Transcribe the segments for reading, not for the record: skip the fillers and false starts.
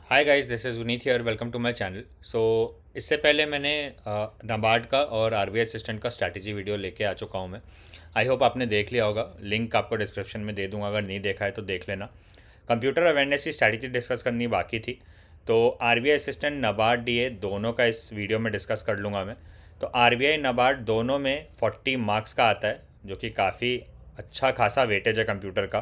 Hi guys, this is Vineet here. Welcome to my channel. इससे पहले मैंने नाबार्ड का और आरबीआई असिस्टेंट का स्ट्रैटेजी वीडियो लेके आ चुका हूँ मैं। आई होप आपने देख लिया होगा। लिंक आपको डिस्क्रिप्शन में दे दूंगा, अगर नहीं देखा है तो देख लेना। कंप्यूटर अवेयरनेस की स्ट्रैटेजी डिस्कस करनी बाकी थी, तो आरबीआई असिस्टेंट, नाबार्ड, डीए दोनों का इस वीडियो में डिस्कस कर लूँगा मैं। तो आरबीआई नाबार्ड दोनों में 40 मार्क्स का आता है, जो कि काफ़ी अच्छा खासा वेटेज है कंप्यूटर का।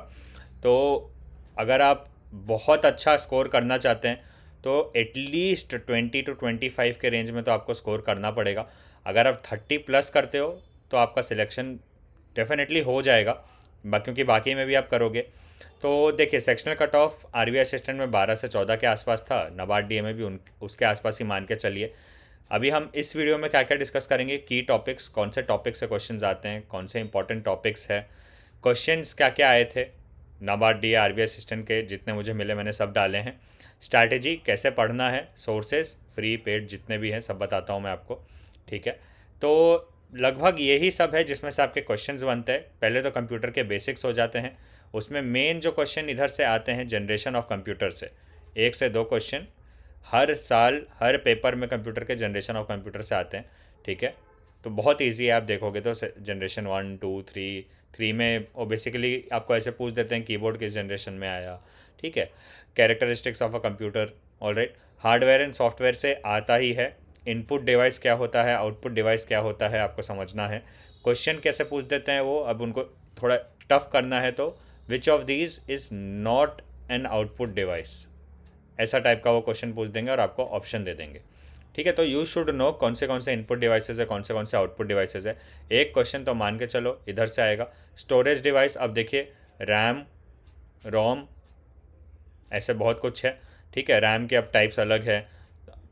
तो अगर आप बहुत अच्छा स्कोर करना चाहते हैं तो एटलीस्ट 20 to 25 के रेंज में तो आपको स्कोर करना पड़ेगा। अगर आप 30+ करते हो तो आपका सिलेक्शन डेफिनेटली हो जाएगा, क्योंकि बाकी में भी आप करोगे। तो देखिए, sectional cut off RBI assistant में 12 से 14 के आसपास था, नाबार्ड डीए में भी उन उसके आसपास ही मान के चलिए। अभी हम इस वीडियो में क्या क्या डिस्कस करेंगे, की टॉपिक्स, कौन से टॉपिक से क्वेश्चंस आते हैं, कौन से इंपॉर्टेंट टॉपिक्स है, क्वेश्चंस क्या क्या आए थे नाबार्ड डी आरबीआई असिस्टेंट के, जितने मुझे मिले मैंने सब डाले हैं। स्ट्रैटेजी कैसे पढ़ना है, सोर्सेज फ्री पेड जितने भी हैं सब बताता हूँ मैं आपको। ठीक है, तो लगभग यही सब है जिसमें से आपके क्वेश्चंस बनते हैं। पहले तो कंप्यूटर के बेसिक्स हो जाते हैं। उसमें मेन जो क्वेश्चन इधर से आते हैं जनरेशन ऑफ कंप्यूटर से, 1 से 2 क्वेश्चन हर साल हर पेपर में कंप्यूटर के जनरेशन ऑफ कंप्यूटर से आते हैं। ठीक है, तो बहुत इजी है, आप देखोगे तो जनरेशन 1 2 3, 3 में वो बेसिकली आपको ऐसे पूछ देते हैं कीबोर्ड किस जनरेशन में आया। ठीक है, characteristics of a computer, alright. Hardware and software से आता ही है। इनपुट डिवाइस क्या होता है, आउटपुट डिवाइस क्या होता है, आपको समझना है। क्वेश्चन कैसे पूछ देते हैं वो, अब उनको थोड़ा टफ करना है तो which of these is not an output device, ऐसा टाइप का वो क्वेश्चन पूछ देंगे और आपको ऑप्शन दे देंगे। ठीक है, तो यू शुड नो कौन से इनपुट डिवाइसेस है, कौन से आउटपुट डिवाइसेस है। एक क्वेश्चन तो मान के चलो इधर से आएगा। स्टोरेज डिवाइस, अब देखिए, रैम, रोम, ऐसे बहुत कुछ है। ठीक है, रैम के अब टाइप्स अलग है,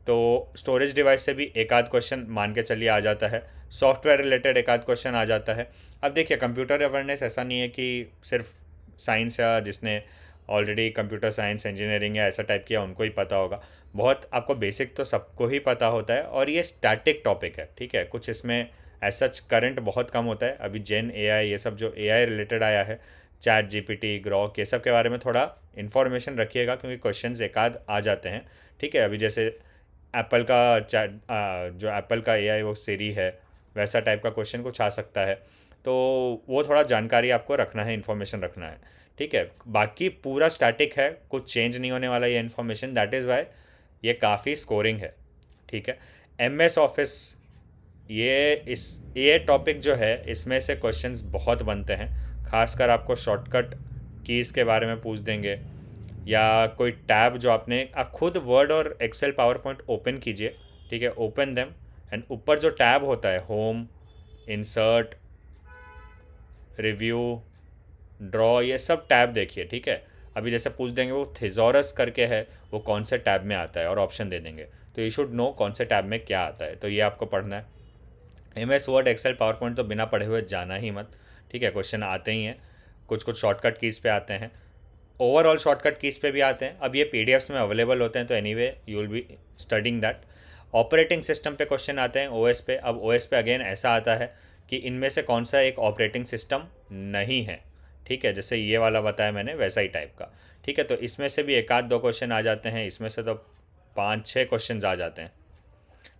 तो स्टोरेज डिवाइस से भी एक आध क्वेश्चन मान के चलिए आ जाता है। सॉफ्टवेयर रिलेटेड एक आध क्वेश्चन आ जाता है। अब देखिए, कंप्यूटर अवेयरनेस ऐसा नहीं है कि सिर्फ साइंस या जिसने ऑलरेडी कंप्यूटर साइंस इंजीनियरिंग या ऐसा टाइप किया उनको ही पता होगा। बहुत आपको बेसिक तो सबको ही पता होता है, और ये स्टैटिक टॉपिक है। ठीक है, कुछ इसमें एज सच करंट बहुत कम होता है। अभी जेन एआई, ये सब जो एआई रिलेटेड आया है, चैट जीपीटी, ग्रॉक, ये सब के बारे में थोड़ा इन्फॉर्मेशन रखिएगा, क्योंकि क्वेश्चंस एक आध आ जाते हैं। ठीक है, अभी जैसे एप्पल का चैट, जो एप्पल का एआई वो सीरी है, वैसा टाइप का क्वेश्चन कुछ आ सकता है। तो वो थोड़ा जानकारी आपको रखना है, इन्फॉर्मेशन रखना है। ठीक है, बाकी पूरा स्टैटिक है, कुछ चेंज नहीं होने वाला ये इन्फॉर्मेशन, दैट इज़ वाई ये काफ़ी स्कोरिंग है। ठीक है, एम एस ऑफिस, ये टॉपिक जो है इसमें से क्वेश्चंस बहुत बनते हैं। खासकर आपको शॉर्टकट कीज़ के बारे में पूछ देंगे, या कोई टैब जो आप खुद वर्ड और एक्सेल पावर पॉइंट ओपन कीजिए। ठीक है, ओपन देम, एंड ऊपर जो टैब होता है, होम, इंसर्ट, रिव्यू, ड्रॉ, ये सब टैब देखिए। ठीक है, अभी जैसे पूछ देंगे वो थिजोरस करके है, वो कौन से टैब में आता है, और ऑप्शन दे देंगे। तो यू शुड नो कौन से टैब में क्या आता है, तो ये आपको पढ़ना है। M S Word, Excel, PowerPoint तो बिना पढ़े हुए जाना ही मत। ठीक है, क्वेश्चन आते ही हैं। कुछ कुछ शॉर्टकट कीज़ पे आते हैं, ओवरऑल शॉर्टकट कीज़ पे भी आते हैं। अब ये पीडीएफ्स में अवेलेबल होते हैं, तो anyway you will be studying that. Operating system पे क्वेश्चन आते हैं, ओएस पे। अब ओएस पे अगेन ऐसा आता है कि इनमें से कौन सा एक ऑपरेटिंग सिस्टम नहीं है। ठीक है, जैसे ये वाला बताया मैंने वैसा ही टाइप का। ठीक है, तो इसमें से भी एक आध दो क्वेश्चन आ जाते हैं, इसमें से तो 5 6 क्वेश्चन आ जाते हैं।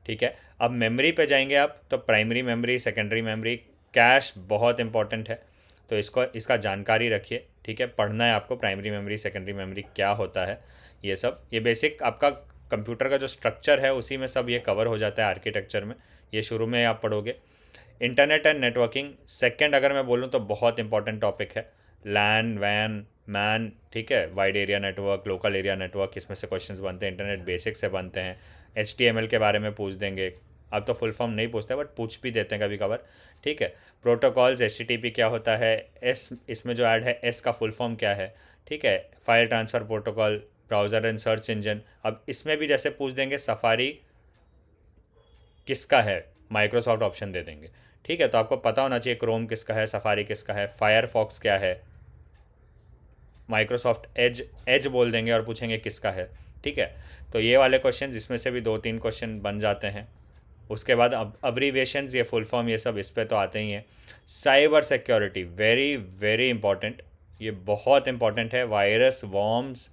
ठीक है, अब मेमोरी पे जाएंगे आप, तो primary memory, secondary memory, cash बहुत इंपॉर्टेंट है, तो इसका जानकारी रखिए। ठीक है, पढ़ना है आपको प्राइमरी मेमोरी, सेकेंडरी मेमोरी क्या होता है, ये सब। ये बेसिक आपका कंप्यूटर का जो स्ट्रक्चर है उसी में सब ये कवर हो जाता है, आर्किटेक्चर में। ये शुरू में आप पढ़ोगे। इंटरनेट एंड नेटवर्किंग सेकंड अगर मैं बोलूँ तो बहुत इंपॉर्टेंट टॉपिक है। लैन, वैन, मैन, ठीक है, wide area network, local area network, इसमें से क्वेश्चंस बनते हैं, इंटरनेट बेसिक से बनते हैं। HTML के बारे में पूछ देंगे। अब तो फुल फॉर्म नहीं पूछते, बट पूछ भी देते हैं कभी कभार। ठीक है, प्रोटोकॉल्स, HTTP क्या होता है, एस इसमें जो ऐड है एस का फुल फॉर्म क्या है। ठीक है, file transfer protocol, browser and search engine. अब इसमें भी जैसे पूछ देंगे सफारी किसका है, माइक्रोसॉफ्ट ऑप्शन दे देंगे। ठीक है, तो आपको पता होना चाहिए क्रोम किसका है, सफारी किसका है, फायरफॉक्स क्या है, माइक्रोसॉफ्ट एज, एज बोल देंगे और पूछेंगे किसका है। ठीक है, तो ये वाले क्वेश्चन, इसमें से भी 2 3 क्वेश्चन बन जाते हैं। उसके बाद अब अब्रीविएशंस, ये फुल फॉर्म, ये सब इस पे तो आते ही हैं। Cyber security very very important, ये बहुत इंपॉर्टेंट है। वायरस, वॉर्म्स,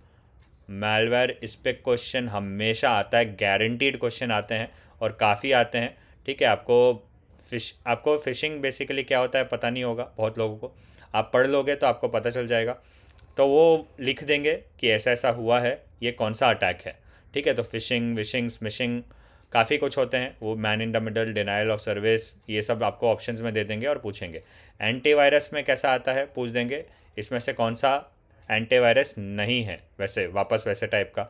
मैलवेयर, इस पे क्वेश्चन हमेशा आता है, गारंटीड क्वेश्चन आते हैं और काफ़ी आते हैं। ठीक है, आपको फिशिंग बेसिकली क्या होता है पता नहीं होगा बहुत लोगों को, आप पढ़ लोगे तो आपको पता चल जाएगा। तो वो लिख देंगे कि ऐसा ऐसा हुआ है, ये कौन सा अटैक है। ठीक है, तो फिशिंग, विशिंग, स्मिशिंग, काफ़ी कुछ होते हैं वो, man in the middle, denial of service, ये सब आपको ऑप्शंस में दे देंगे और पूछेंगे। एंटीवायरस में कैसा आता है पूछ देंगे, इसमें से कौन सा एंटीवायरस नहीं है, वैसे वापस वैसे टाइप का।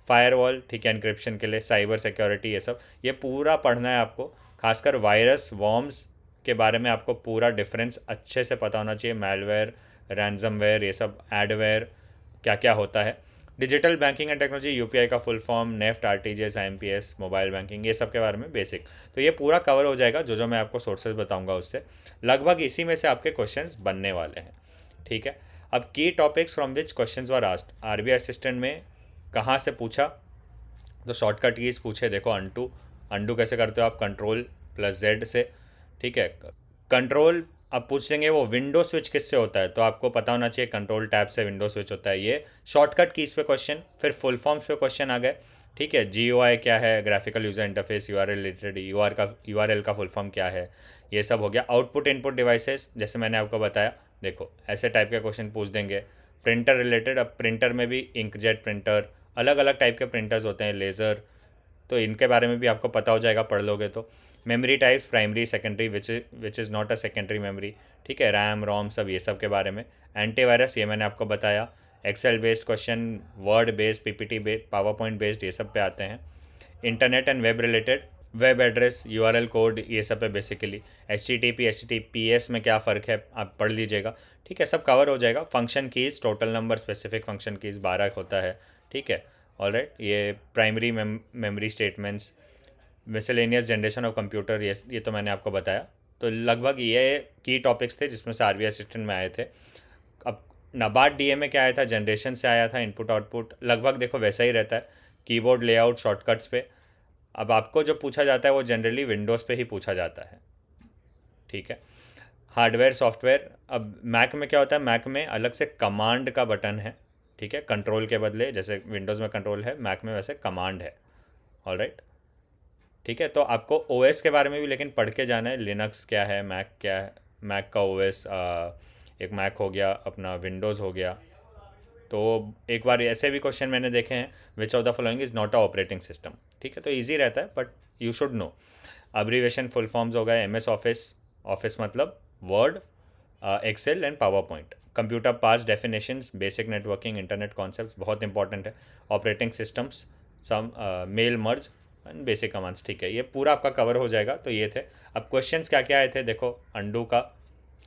फायरवॉल, ठीक है, इंक्रिप्शन के लिए, साइबर सिक्योरिटी, ये सब ये पूरा पढ़ना है आपको। खासकर वायरस, वॉर्म्स के बारे में आपको पूरा डिफरेंस अच्छे से पता होना चाहिए। मैलवेयर, रैंसमवेयर, ये सब, एडवेयर, क्या क्या होता है। Digital banking and technology, UPI का full form, NEFT, RTGS, IMPS, mobile banking, ये सब के बारे में बेसिक। तो ये पूरा कवर हो जाएगा, जो जो मैं आपको सोर्सेज बताऊंगा उससे। लगभग इसी में से आपके क्वेश्चंस बनने वाले हैं। ठीक है, अब की topics from which questions were asked, RBI assistant में कहाँ से पूछा, तो शॉर्टकट कीज पूछे, देखो अंटू, अंडू कैसे करते हो आप, कंट्रोल प्लस जेड से। ठीक है, कंट्रोल अब पूछ लेंगे वो विंडो स्विच किससे होता है, तो आपको पता होना चाहिए कंट्रोल टैब से विंडो स्विच होता है। ये शॉर्टकट कीज पे क्वेश्चन। फिर फुल फॉर्म्स पे क्वेश्चन आ गए। ठीक है, GUI क्या है, graphical user interface, URL related, URL का फुल फॉर्म क्या है, ये सब हो गया। आउटपुट इनपुट डिवाइसेस, जैसे मैंने आपको बताया, देखो ऐसे टाइप के क्वेश्चन पूछ देंगे। प्रिंटर रिलेटेड, अब प्रिंटर में भी इंकजेट प्रिंटर, अलग अलग टाइप के प्रिंटर्स होते हैं, लेज़र, तो इनके बारे में भी आपको पता हो जाएगा पढ़ लोगे तो। Memory types, primary, secondary, which is not a secondary memory. ठीक है, रैम, रोम, सब ये सब के बारे में। एंटीवायरस, ये मैंने आपको बताया। Excel based question, Word based, PPT based, PowerPoint based, ये सब पे आते हैं। Internet and web related, web address, URL code, ये सब पे बेसिकली। HTTP, HTTPS में क्या फ़र्क है आप पढ़ लीजिएगा। ठीक है, सब कवर हो जाएगा। Function keys, total number, specific function keys 12 होता है। ठीक है, ऑलराइट, ये primary memory statements, miscellaneous generation of computer, ये तो मैंने आपको बताया। तो लगभग ये की टॉपिक्स थे जिसमें से आरबीआई असिस्टेंट में आए थे। अब नाबार्ड डीए में क्या आया था, जनरेशन से आया था, इनपुट आउटपुट लगभग देखो वैसा ही रहता है, कीबोर्ड लेआउट, शॉर्टकट्स पे। अब आपको जो पूछा जाता है वो जनरली विंडोज़ पे ही पूछा जाता है। ठीक है, हार्डवेयर, सॉफ्टवेयर, अब मैक में क्या होता है, मैक में अलग से कमांड का बटन है। ठीक है, कंट्रोल के बदले, जैसे विंडोज़ में कंट्रोल है, मैक में वैसे कमांड है। ऑलराइट, ठीक है, तो आपको ओएस के बारे में भी लेकिन पढ़ के जाना है, लिनक्स क्या है, मैक क्या है। मैक का ओएस, एक मैक हो गया, अपना विंडोज़ हो गया। तो एक बार ऐसे भी क्वेश्चन मैंने देखे हैं, which of the following is not a operating system. ठीक है, तो ईजी रहता है but you should know. Abbreviation, full forms हो गए, MS ऑफिस, ऑफिस मतलब Word, Excel and PowerPoint. Computer parts, definitions, basic networking, internet concepts, बहुत important है। Operating systems, some mail merge and basic commands. ठीक है, ये पूरा आपका कवर हो जाएगा। तो ये थे। अब क्वेश्चंस क्या क्या आए थे, देखो अंडू का,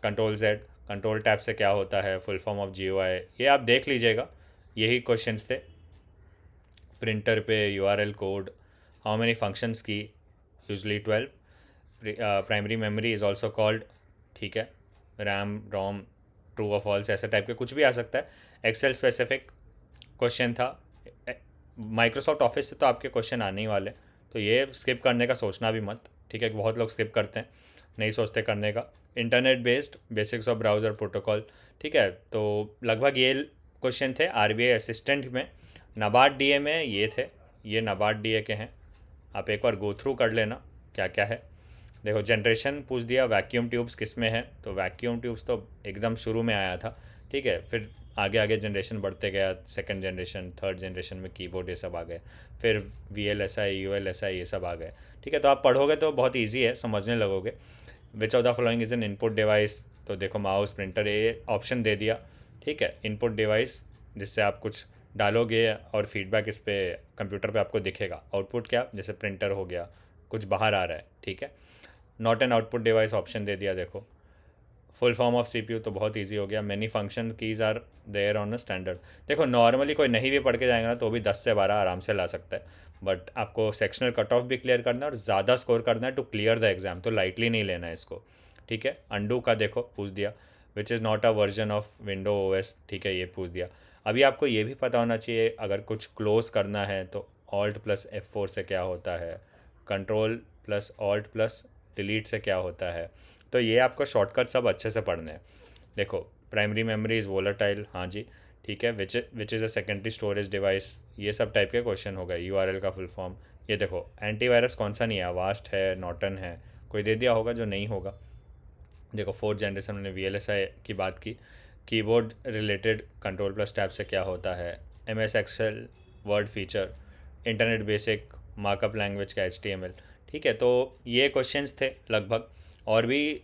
कंट्रोल जेड, कंट्रोल टैब से क्या होता है, फुल फॉर्म ऑफ GUI, ये आप देख लीजिएगा, यही क्वेश्चंस थे। प्रिंटर पे URL code, how many functions key, usually 12। Primary memory is also called. ठीक है, रैम, रोम, ट्रू और फॉल्स, ऐसे टाइप के कुछ भी आ सकता है। एक्सेल स्पेसिफिक क्वेश्चन था। माइक्रोसॉफ्ट ऑफिस से तो आपके क्वेश्चन आने ही वाले, तो ये स्किप करने का सोचना भी मत। ठीक है, बहुत लोग स्किप करते हैं, नहीं सोचते करने का। Internet based, basics of browser protocol. ठीक है, तो लगभग ये क्वेश्चन थे आरबीआई असिस्टेंट में। नाबार्ड डीए में ये थे, ये नाबार्ड डीए के हैं, आप एक बार गो थ्रू कर लेना क्या क्या है। देखो जनरेशन पूछ दिया, वैक्यूम ट्यूब्स किस में है, तो वैक्यूम ट्यूब्स तो एकदम शुरू में आया था। ठीक है, फिर आगे आगे जनरेशन बढ़ते गया, सेकंड जनरेशन, थर्ड जनरेशन में कीबोर्ड ये सब आ गए, फिर VLSI, ULSI, ये सब आ गए। ठीक है, तो आप पढ़ोगे तो बहुत ईजी है, समझने लगोगे। विच of the following is an input device, तो देखो माउस, प्रिंटर, ये ऑप्शन दे दिया। ठीक है, इनपुट डिवाइस जिससे आप कुछ डालोगे और फीडबैक इस पर कंप्यूटर पे आपको दिखेगा। आउटपुट क्या, जैसे प्रिंटर हो गया, कुछ बाहर आ रहा है। ठीक है, not an output device option दे दिया। देखो फुल फॉर्म ऑफ CPU तो बहुत इजी हो गया। Many function keys are there on a standard. देखो नॉर्मली कोई नहीं भी पढ़ के जाएगा ना तो भी 10 से 12 आराम से ला सकता है, बट आपको सेक्शनल कट ऑफ भी क्लियर करना है और ज़्यादा स्कोर करना है टू क्लियर द एग्ज़ाम, तो लाइटली नहीं लेना है इसको। ठीक है, अंडू का देखो पूछ दिया, which is not a version of window OS। ठीक है, ये पूछ दिया। अभी आपको ये भी पता होना चाहिए, अगर कुछ क्लोज करना है तो Alt + F4 से क्या होता है, कंट्रोल + Alt + डिलीट से क्या होता है। तो ये आपको शॉर्टकट सब अच्छे से पढ़ने हैं। देखो प्राइमरी मेमोरी इज़ वोलेटाइल, हाँ जी। ठीक है, which is a secondary storage device, ये सब टाइप के क्वेश्चन हो गए। यूआरएल का फुल फॉर्म, ये देखो एंटीवायरस कौन सा नहीं है, वास्ट है, नॉर्टन है, कोई दे दिया होगा जो नहीं होगा। देखो फोर्थ जनरेशन में वीएलएसआई की बात की, keyboard related control plus tab से क्या होता है, MS Excel Word feature, internet basic, markup language का एचटीएमएल। ठीक है, तो ये क्वेश्चंस थे लगभग। और भी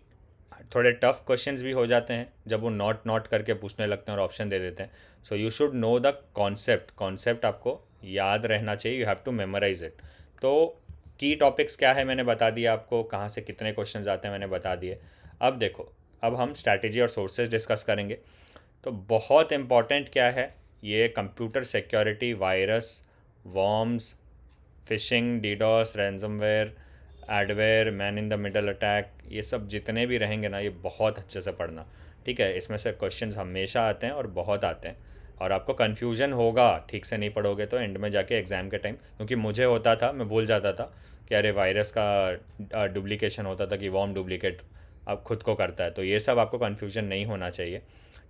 थोड़े टफ क्वेश्चंस भी हो जाते हैं जब वो नॉट नॉट करके पूछने लगते हैं और ऑप्शन दे देते हैं। So you should know the concept आपको याद रहना चाहिए, you have to memorize it. तो की टॉपिक्स क्या है मैंने बता दिया आपको, कहाँ से कितने क्वेश्चन आते हैं मैंने बता दिए। अब देखो, अब हम स्ट्रैटेजी और सोर्सेज डिस्कस करेंगे। तो बहुत इम्पॉर्टेंट क्या है, ये computer security, virus, worms, fishing, DDoS, ransomware, adware, man in the middle attack, ये सब जितने भी रहेंगे ना, ये बहुत अच्छे से पढ़ना। ठीक है, इसमें से क्वेश्चंस हमेशा आते हैं और बहुत आते हैं, और आपको कन्फ्यूजन होगा ठीक से नहीं पढ़ोगे तो एंड में जाके एग्ज़ाम के टाइम, क्योंकि मुझे होता था, मैं भूल जाता था कि अरे वायरस का डुप्लीकेशन होता था कि वॉर्म डुप्लीकेट अब खुद को करता है। तो ये सब आपको कन्फ्यूजन नहीं होना चाहिए।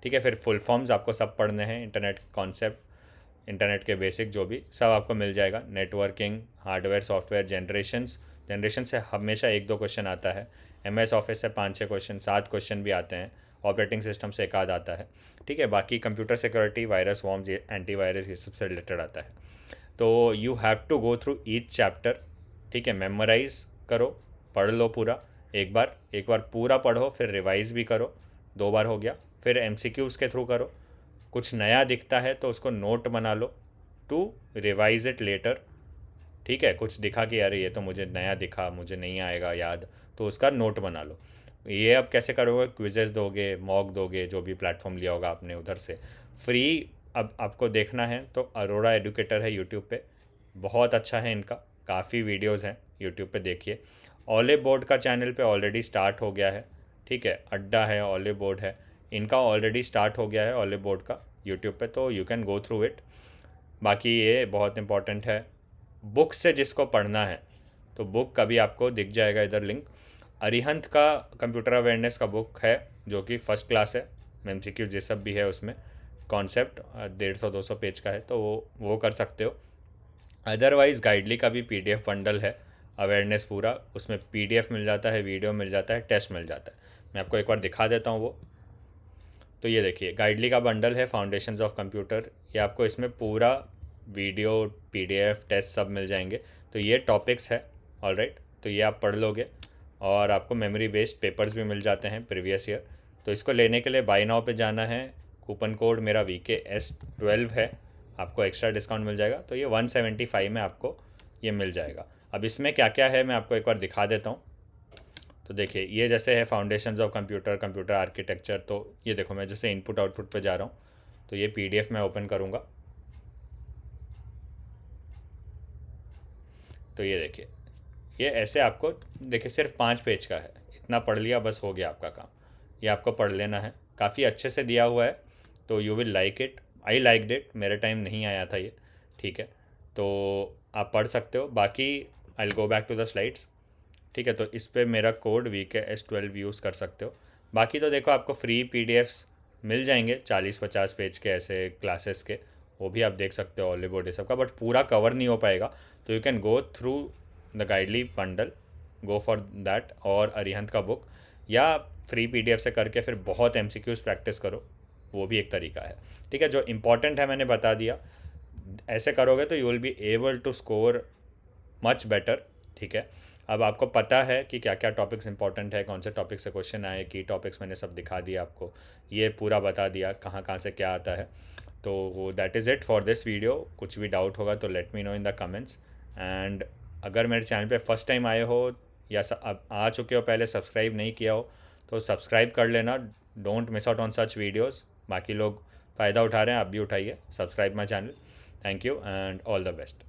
ठीक है, फिर फुल फॉर्म्स आपको सब पढ़ने हैं, इंटरनेट कॉन्सेप्ट, इंटरनेट के बेसिक जो भी सब आपको मिल जाएगा, नेटवर्किंग, हार्डवेयर सॉफ्टवेयर, जनरेशन से हमेशा एक दो क्वेश्चन आता है, एमएस ऑफिस से 5-6 क्वेश्चन, 7 क्वेश्चन भी आते हैं, ऑपरेटिंग सिस्टम से एक आध आता है। ठीक है, बाकी computer security, virus, worms, antivirus, ये सबसे रिलेटेड आता है। तो you have to go through each chapter. ठीक है, मेमोराइज करो, पढ़ लो पूरा, एक बार पूरा पढ़ो, फिर रिवाइज भी करो, 2 बार हो गया, फिर एमसीक्यूज़ के थ्रू करो। कुछ नया दिखता है तो उसको नोट बना लो टू रिवाइज इट लेटर। ठीक है, कुछ दिखा कि अरे ये तो मुझे नया दिखा, मुझे नहीं आएगा याद, तो उसका नोट बना लो। ये अब कैसे करोगे, क्विजेस दोगे, मॉक दोगे, जो भी प्लेटफॉर्म लिया होगा आपने उधर से फ्री। अब आपको देखना है तो अरोड़ा एडुकेटर है यूट्यूब पे, बहुत अच्छा है इनका, काफ़ी वीडियोस हैं यूट्यूब पे, देखिए। ऑलिव बोर्ड का चैनल पे ऑलरेडी स्टार्ट हो गया है। ठीक है, अड्डा है, ऑलिव बोर्ड है, इनका ऑलरेडी स्टार्ट हो गया है ऑलिव बोर्ड का यूट्यूब पे, तो you can go through it. बाकी ये बहुत इंपॉर्टेंट है, बुक से जिसको पढ़ना है तो बुक का भी आपको दिख जाएगा इधर लिंक। अरिहंत का कंप्यूटर अवेयरनेस का बुक है जो कि फ़र्स्ट क्लास है, एमसीक्यू ये सब भी है उसमें, कॉन्सेप्ट 150-200 पेज का है, तो वो कर सकते हो। अदरवाइज़ गाइडली का भी पीडीएफ बंडल है, अवेयरनेस पूरा, उसमें पीडीएफ मिल जाता है, वीडियो मिल जाता है, टेस्ट मिल जाता है। मैं आपको एक बार दिखा देता हूँ वो। तो ये देखिए, गाइडली का बंडल है, फाउंडेशंस ऑफ कंप्यूटर, ये आपको इसमें पूरा वीडियो, पीडीएफ, टेस्ट सब मिल जाएंगे। तो ये टॉपिक्स है, ऑलराइट, तो ये आप पढ़ लोगे, और आपको मेमोरी बेस्ड पेपर्स भी मिल जाते हैं प्रीवियस ईयर। तो इसको लेने के लिए बाय नाउ पे जाना है, कूपन कोड मेरा VKS12 है, आपको एक्स्ट्रा डिस्काउंट मिल जाएगा। तो ये 175 में आपको ये मिल जाएगा। अब इसमें क्या क्या है मैं आपको एक बार दिखा देता हूँ। तो देखिए, ये जैसे है foundations of computer, computer architecture, तो ये देखो मैं जैसे इनपुट आउटपुट पे जा रहा हूँ, तो ये पीडीएफ मैं ओपन करूँगा, तो ये देखिए, ये ऐसे आपको, देखिए सिर्फ 5 पेज का है, इतना पढ़ लिया बस हो गया आपका काम। ये आपको पढ़ लेना है, काफ़ी अच्छे से दिया हुआ है, तो you will like it, I liked it, मेरे टाइम नहीं आया था ये। ठीक है, तो आप पढ़ सकते हो। बाकी I will go back to the slides. ठीक है, तो इस पर मेरा कोड VKS12 यूज़ कर सकते हो। बाकी तो देखो आपको फ्री पीडीएफ्स मिल जाएंगे 40-50 पेज के, ऐसे क्लासेस के, वो भी आप देख सकते हो, ऑलिव बोर्ड ये सब का, बट पूरा कवर नहीं हो पाएगा। तो you can go through the गाइडली bundle, go for that, और अरिहंत का बुक, या फ्री पीडीएफ से करके फिर बहुत एमसीक्यूज प्रैक्टिस करो, वो भी एक तरीका है। ठीक है, जो इम्पोर्टेंट है मैंने बता दिया, ऐसे करोगे तो you will be able to score much better. ठीक है, अब आपको पता है कि क्या क्या टॉपिक्स इंपॉर्टेंट है, कौन से टॉपिक से क्वेश्चन आए, की टॉपिक्स मैंने सब दिखा दिया आपको, ये पूरा बता दिया कहाँ कहाँ से क्या आता है। तो that is it for this video. कुछ भी डाउट होगा तो let me know in the comments. And अगर मेरे चैनल पे फर्स्ट टाइम आए हो, या अब आ चुके हो पहले, सब्सक्राइब नहीं किया हो तो सब्सक्राइब कर लेना, don't miss out on such videos. बाकी लोग फ़ायदा उठा रहे हैं, आप भी उठाइए, subscribe my channel. Thank you and all the best.